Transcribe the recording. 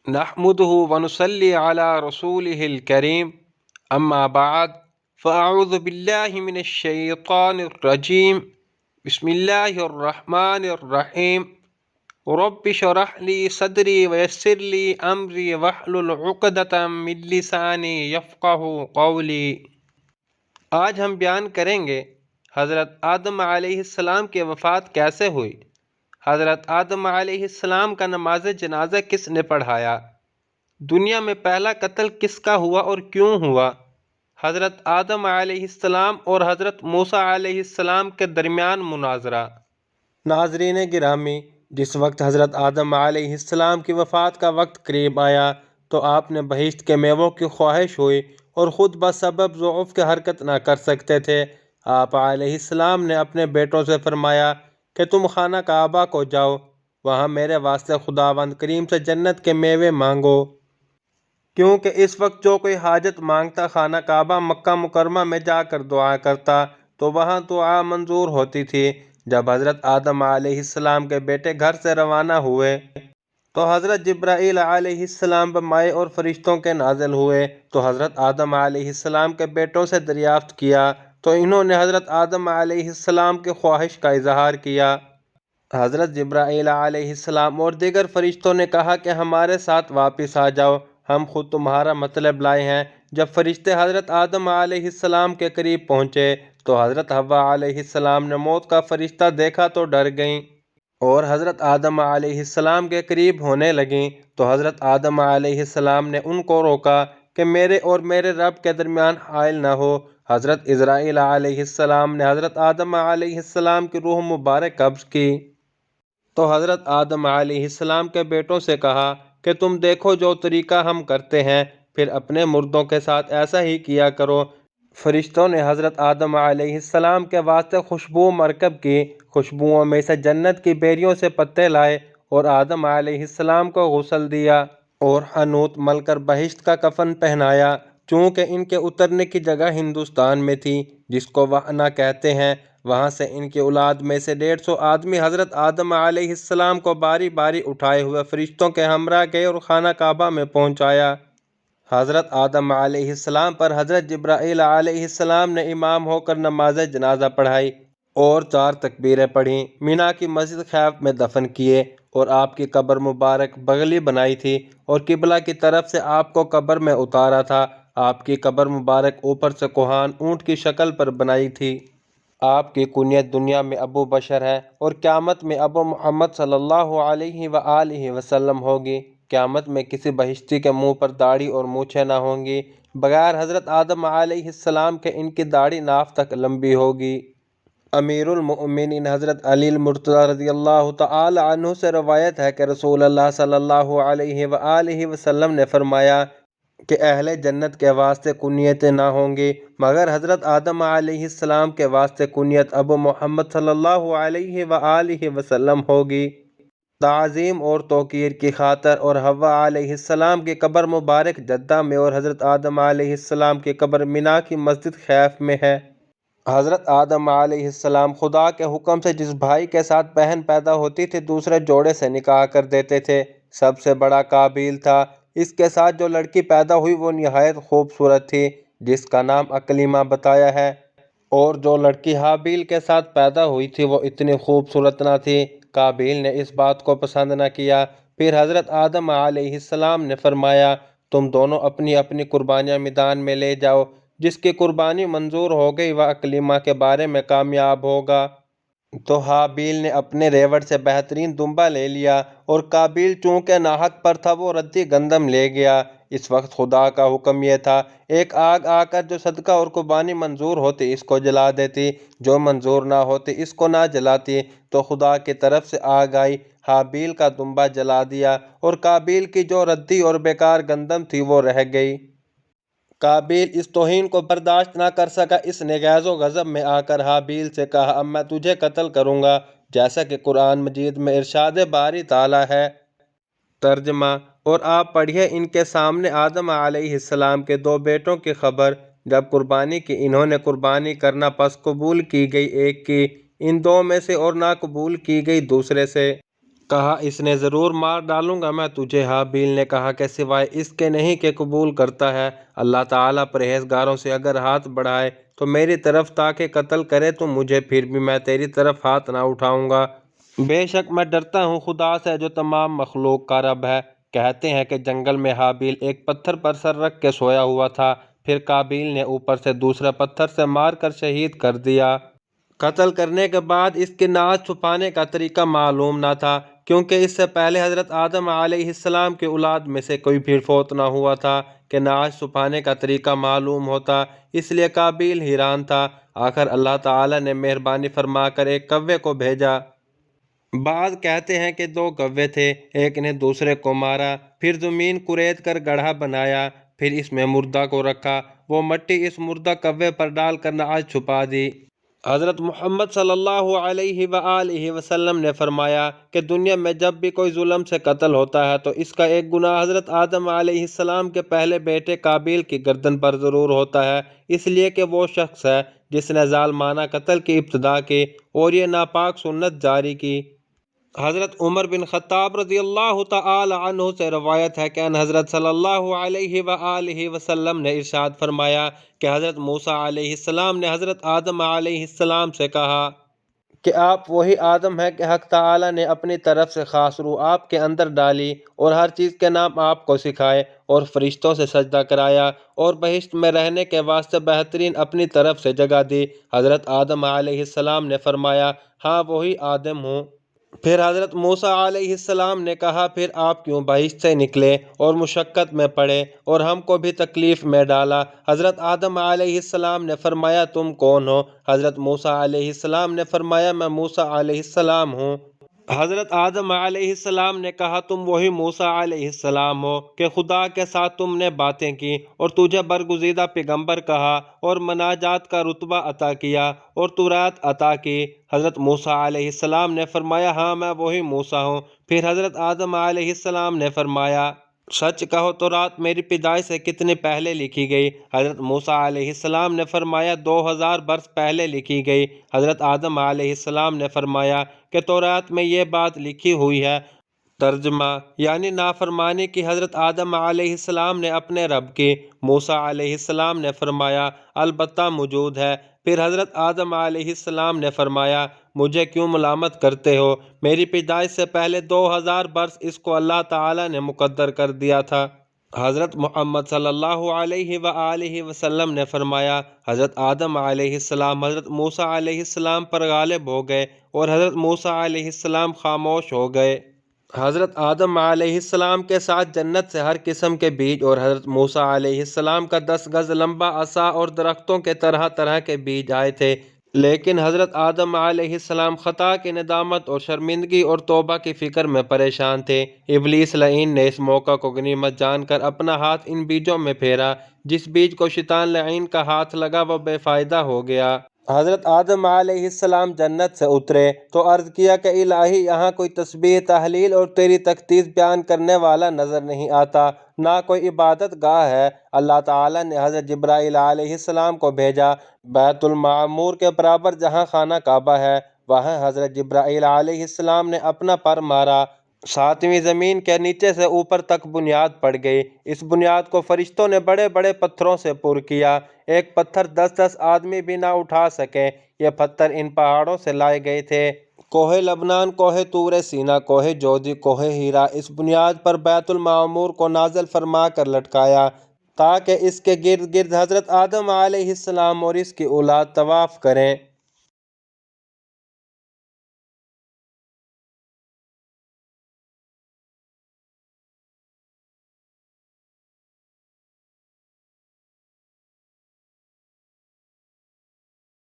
نحمده ونصلي على رسوله الكريم أما بعد فأعوذ بالله من الشيطان الرجيم بسم الله الرحمن الرحيم رب اشرح لي صدري ويسر لي أمري واحلل عقدة من لساني يفقهوا قولي۔ آج ہم بیان کریں گے حضرت آدم علیہ السلام کی وفات کیسے ہوئی۔ حضرت آدم علیہ السلام کا نماز جنازہ کس نے پڑھایا؟ دنیا میں پہلا قتل کس کا ہوا اور کیوں ہوا؟ حضرت آدم علیہ السلام اور حضرت موسیٰ علیہ السلام کے درمیان مناظرہ۔ ناظرین گرامی، جس وقت حضرت آدم علیہ السلام کی وفات کا وقت قریب آیا تو آپ نے بہشت کے میووں کی خواہش ہوئی اور خود بسبب ضعف کے حرکت نہ کر سکتے تھے۔ آپ علیہ السلام نے اپنے بیٹوں سے فرمایا کہ تم خانہ کعبہ کو جاؤ، وہاں میرے واسطے خداوند کریم سے جنت کے میوے مانگو، کیونکہ اس وقت جو کوئی حاجت مانگتا خانہ کعبہ مکہ مکرمہ میں جا کر دعا کرتا تو وہاں دعا منظور ہوتی تھی۔ جب حضرت آدم علیہ السلام کے بیٹے گھر سے روانہ ہوئے تو حضرت جبرائیل علیہ السلام بمائے اور فرشتوں کے نازل ہوئے تو حضرت آدم علیہ السلام کے بیٹوں سے دریافت کیا تو انہوں نے حضرت آدم علیہ السلام کی خواہش کا اظہار کیا۔ حضرت جبرائیل علیہ السلام اور دیگر فرشتوں نے کہا کہ ہمارے ساتھ واپس آ جاؤ، ہم خود تمہارا مطلب لائے ہیں۔ جب فرشتے حضرت آدم علیہ السلام کے قریب پہنچے تو حضرت حوا علیہ السلام نے موت کا فرشتہ دیکھا تو ڈر گئیں اور حضرت آدم علیہ السلام کے قریب ہونے لگیں تو حضرت آدم علیہ السلام نے ان کو روکا کہ میرے اور میرے رب کے درمیان حائل نہ ہو۔ حضرت عزرائیل علیہ السلام نے حضرت آدم علیہ السلام کی روح مبارک قبض کی تو حضرت آدم علیہ السلام کے بیٹوں سے کہا کہ تم دیکھو جو طریقہ ہم کرتے ہیں، پھر اپنے مردوں کے ساتھ ایسا ہی کیا کرو۔ فرشتوں نے حضرت آدم علیہ السلام کے واسطے خوشبو مرکب کی، خوشبوؤں میں سے جنت کی بیریوں سے پتے لائے اور آدم علیہ السلام کو غسل دیا اور حنوط مل کر بہشت کا کفن پہنایا۔ چونکہ ان کے اترنے کی جگہ ہندوستان میں تھی جس کو وہنا کہتے ہیں، وہاں سے ان کی اولاد میں سے 150 آدمی حضرت آدم علیہ السلام کو باری باری اٹھائے ہوئے فرشتوں کے ہمراہ گئے اور خانہ کعبہ میں پہنچایا۔ حضرت آدم علیہ السلام پر حضرت جبرائیل علیہ السلام نے امام ہو کر نماز جنازہ پڑھائی اور 4 تکبیریں پڑھیں، مینا کی مسجد خیف میں دفن کیے اور آپ کی قبر مبارک بغلی بنائی تھی اور قبلہ کی طرف سے آپ کو قبر میں اتارا تھا۔ آپ کی قبر مبارک اوپر سے کوہان اونٹ کی شکل پر بنائی تھی۔ آپ کی کنیت دنیا میں ابو بشر ہے اور قیامت میں ابو محمد صلی اللہ علیہ وآلہ وسلم ہوگی۔ قیامت میں کسی بہشتی کے منہ پر داڑھی اور مونچھیں نہ ہوں گی، بغیر حضرت آدم علیہ السلام کے ان کی داڑھی ناف تک لمبی ہوگی۔ امیر المؤمنین حضرت علی المرتضیٰ رضی اللہ تعالی عنہ سے روایت ہے کہ رسول اللہ صلی اللہ علیہ وآلہ وسلم نے فرمایا کہ اہل جنت کے واسطے کنیتیں نہ ہوں گی مگر حضرت آدم علیہ السلام کے واسطے کنیت ابو محمد صلی اللہ علیہ وآلہ وسلم ہوگی، تعظیم اور توقیر کی خاطر۔ اور حوا علیہ السلام کی قبر مبارک جدہ میں اور حضرت آدم علیہ السلام کی قبر مینا کی مسجد خیف میں ہے۔ حضرت آدم علیہ السلام خدا کے حکم سے جس بھائی کے ساتھ بہن پیدا ہوتی تھی دوسرے جوڑے سے نکاح کر دیتے تھے۔ سب سے بڑا قابیل تھا۔ اس کے ساتھ جو لڑکی پیدا ہوئی وہ نہایت خوبصورت تھی جس کا نام اکلیمہ بتایا ہے، اور جو لڑکی حابیل کے ساتھ پیدا ہوئی تھی وہ اتنی خوبصورت نہ تھی۔ قابیل نے اس بات کو پسند نہ کیا۔ پھر حضرت آدم علیہ السلام نے فرمایا تم دونوں اپنی اپنی قربانیاں میدان میں لے جاؤ، جس کی قربانی منظور ہو گئی وہ اکلیمہ کے بارے میں کامیاب ہوگا۔ تو حابیل نے اپنے ریوڑ سے بہترین دمبا لے لیا اور قابیل چونکہ ناحق پر تھا وہ ردی گندم لے گیا۔ اس وقت خدا کا حکم یہ تھا ایک آگ آ کر جو صدقہ اور قربانی منظور ہوتی اس کو جلا دیتی، جو منظور نہ ہوتی اس کو نہ جلاتی۔ تو خدا کی طرف سے آگ آئی، حابیل کا دمبا جلا دیا اور قابیل کی جو ردی اور بیکار گندم تھی وہ رہ گئی۔ قابیل اس توہین کو برداشت نہ کر سکا، اس نے غیظ و غضب میں آ کر حابیل سے کہا اب میں تجھے قتل کروں گا، جیسا کہ قرآن مجید میں ارشاد باری تعالیٰ ہے۔ ترجمہ: اور آپ پڑھیے ان کے سامنے آدم علیہ السلام کے 2 بیٹوں کی خبر، جب قربانی کی انہوں نے قربانی کرنا پس قبول کی گئی ایک کی، ان 2 میں سے اور نہ قبول کی گئی دوسرے سے۔ کہا اس نے ضرور مار ڈالوں گا میں تجھے۔ حابیل نے کہا کہ سوائے اس کے نہیں کہ قبول کرتا ہے اللہ تعالیٰ پرہیزگاروں سے اگر ہاتھ بڑھائے تو میری طرف تاکہ قتل کرے تو مجھے پھر بھی میں تیری طرف ہاتھ نہ اٹھاؤں گا۔ بے شک میں ڈرتا ہوں خدا سے جو تمام مخلوق کا رب ہے۔ کہتے ہیں کہ جنگل میں حابیل ایک پتھر پر سر رکھ کے سویا ہوا تھا، پھر قابیل نے اوپر سے دوسرے پتھر سے مار کر شہید کر دیا۔ قتل کرنے کے بعد اس کی نعش چھپانے کا طریقہ معلوم نہ تھا، کیونکہ اس سے پہلے حضرت آدم علیہ السلام کی اولاد میں سے کوئی بھی فوت نہ ہوا تھا کہ نعش چھپانے کا طریقہ معلوم ہوتا، اس لیے قابیل حیران تھا۔ آخر اللہ تعالیٰ نے مہربانی فرما کر ایک کوے کو بھیجا۔ بعض کہتے ہیں کہ 2 کوے تھے، ایک نے دوسرے کو مارا، پھر زمین کرید کر گڑھا بنایا، پھر اس میں مردہ کو رکھا، وہ مٹی اس مردہ کوے پر ڈال کر نعش چھپا دی۔ حضرت محمد صلی اللہ علیہ وآلہ وسلم نے فرمایا کہ دنیا میں جب بھی کوئی ظلم سے قتل ہوتا ہے تو اس کا ایک گناہ حضرت آدم علیہ السلام کے پہلے بیٹے قابیل کی گردن پر ضرور ہوتا ہے، اس لیے کہ وہ شخص ہے جس نے ظالمانہ قتل کی ابتدا کی اور یہ ناپاک سنت جاری کی۔ حضرت عمر بن خطاب رضی اللہ تعالی عنہ سے روایت ہے کہ ان حضرت صلی اللہ علیہ وآلہ وسلم نے ارشاد فرمایا کہ حضرت موسیٰ علیہ السلام نے حضرت آدم علیہ السلام سے کہا کہ آپ وہی آدم ہیں کہ حق تعالی نے اپنی طرف سے خاص روح آپ کے اندر ڈالی اور ہر چیز کے نام آپ کو سکھائے اور فرشتوں سے سجدہ کرایا اور بہشت میں رہنے کے واسطے بہترین اپنی طرف سے جگہ دی۔ حضرت آدم علیہ السلام نے فرمایا ہاں وہی آدم ہوں۔ پھر حضرت موسیٰ علیہ السلام نے کہا پھر آپ کیوں بہشت سے نکلے اور مشقت میں پڑے اور ہم کو بھی تکلیف میں ڈالا؟ حضرت آدم علیہ السلام نے فرمایا تم کون ہو؟ حضرت موسیٰ علیہ السلام نے فرمایا میں موسیٰ علیہ السلام ہوں۔ حضرت آدم علیہ السلام نے کہا تم وہی موسیٰ علیہ السلام ہو کہ خدا کے ساتھ تم نے باتیں کی اور تجھے برگزیدہ پیغمبر کہا اور مناجات کا رتبہ عطا کیا اور تورات عطا کی؟ حضرت موسیٰ علیہ السلام نے فرمایا ہاں میں وہی موسیٰ ہوں۔ پھر حضرت آدم علیہ السلام نے فرمایا سچ کہو تورات میری پیدائش سے کتنے پہلے لکھی گئی؟ حضرت موسیٰ علیہ السلام نے فرمایا 2000 برس پہلے لکھی گئی۔ حضرت آدم علیہ السلام نے فرمایا کہ تورات میں یہ بات لکھی ہوئی ہے۔ ترجمہ یعنی نافرمانی کی حضرت آدم علیہ السلام نے اپنے رب کی۔ موسیٰ علیہ السلام نے فرمایا البتہ موجود ہے۔ پھر حضرت آدم علیہ السلام نے فرمایا مجھے کیوں ملامت کرتے ہو؟ میری پیدائش سے پہلے 2000 برس اس کو اللہ تعالیٰ نے مقدر کر دیا تھا۔ حضرت محمد صلی اللہ علیہ وآلہ وسلم نے فرمایا حضرت آدم علیہ السلام حضرت موسیٰ علیہ السلام پر غالب ہو گئے اور حضرت موسیٰ علیہ السلام خاموش ہو گئے۔ حضرت آدم علیہ السلام کے ساتھ جنت سے ہر قسم کے بیج اور حضرت موسیٰ علیہ السلام کا 10 گز لمبا عصا اور درختوں کے طرح طرح کے بیج آئے تھے، لیکن حضرت آدم علیہ السلام خطا کی ندامت اور شرمندگی اور توبہ کی فکر میں پریشان تھے۔ ابلیس لعین نے اس موقع کو غنیمت جان کر اپنا ہاتھ ان بیجوں میں پھیرا، جس بیج کو شیطان لعین کا ہاتھ لگا وہ بے فائدہ ہو گیا۔ حضرت آدم علیہ السلام جنت سے اترے تو عرض کیا کہ الہی یہاں کوئی تسبیح تحلیل اور تیری تقدیس بیان کرنے والا نظر نہیں آتا، نہ کوئی عبادت گاہ ہے۔ اللہ تعالیٰ نے حضرت جبرائیل علیہ السلام کو بھیجا۔ بیت المعمور کے برابر جہاں خانہ کعبہ ہے وہاں حضرت جبرائیل علیہ السلام نے اپنا پر مارا، 7ویں زمین کے نیچے سے اوپر تک بنیاد پڑ گئی۔ اس بنیاد کو فرشتوں نے بڑے بڑے پتھروں سے پر کیا، ایک پتھر 10 آدمی بھی نہ اٹھا سکے۔ یہ پتھر ان پہاڑوں سے لائے گئے تھے: کوہ لبنان، کوہ طور سینا، کوہ جودی، کوہ ہیرا۔ اس بنیاد پر بیت المعمور کو نازل فرما کر لٹکایا تاکہ اس کے گرد گرد حضرت آدم علیہ السلام اور اس کی اولاد طواف کریں۔